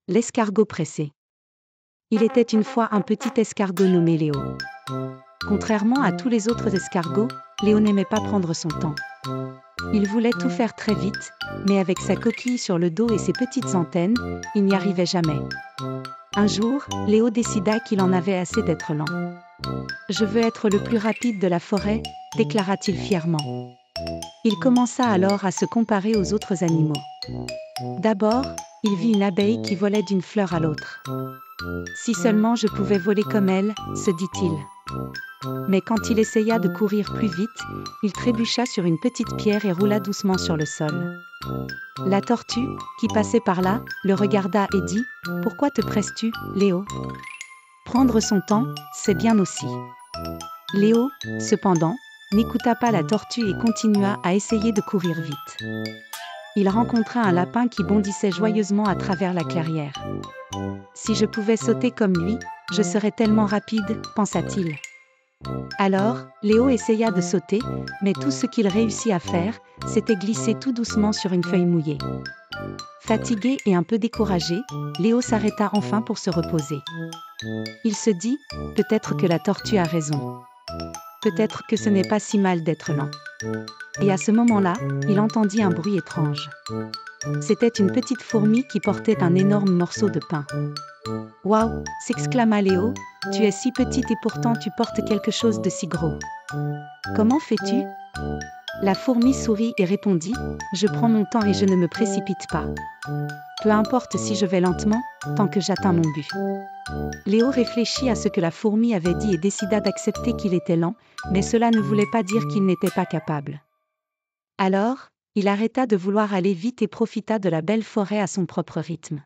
L'escargot pressé. Il était une fois un petit escargot nommé Léo. Contrairement à tous les autres escargots, Léo n'aimait pas prendre son temps. Il voulait tout faire très vite, mais avec sa coquille sur le dos et ses petites antennes, il n'y arrivait jamais. Un jour, Léo décida qu'il en avait assez d'être lent. « Je veux être le plus rapide de la forêt », déclara-t-il fièrement. Il commença alors à se comparer aux autres animaux. D'abord, il vit une abeille qui volait d'une fleur à l'autre. « Si seulement je pouvais voler comme elle », se dit-il. Mais quand il essaya de courir plus vite, il trébucha sur une petite pierre et roula doucement sur le sol. La tortue, qui passait par là, le regarda et dit « Pourquoi te presses-tu, Léo ? Prendre son temps, c'est bien aussi. » Léo, cependant, n'écouta pas la tortue et continua à essayer de courir vite. Il rencontra un lapin qui bondissait joyeusement à travers la clairière. « Si je pouvais sauter comme lui, je serais tellement rapide, pensa-t-il. Alors, Léo essaya de sauter, mais tout ce qu'il réussit à faire, c'était glisser tout doucement sur une feuille mouillée. Fatigué et un peu découragé, Léo s'arrêta enfin pour se reposer. Il se dit, peut-être que la tortue a raison. Peut-être que ce n'est pas si mal d'être lent. Et à ce moment-là, il entendit un bruit étrange. C'était une petite fourmi qui portait un énorme morceau de pain. « Waouh !» s'exclama Léo, « Tu es si petite et pourtant tu portes quelque chose de si gros. Comment fais-tu » La fourmi sourit et répondit, « Je prends mon temps et je ne me précipite pas. Peu importe si je vais lentement, tant que j'atteins mon but. » Léo réfléchit à ce que la fourmi avait dit et décida d'accepter qu'il était lent, mais cela ne voulait pas dire qu'il n'était pas capable. Alors, il arrêta de vouloir aller vite et profita de la belle forêt à son propre rythme.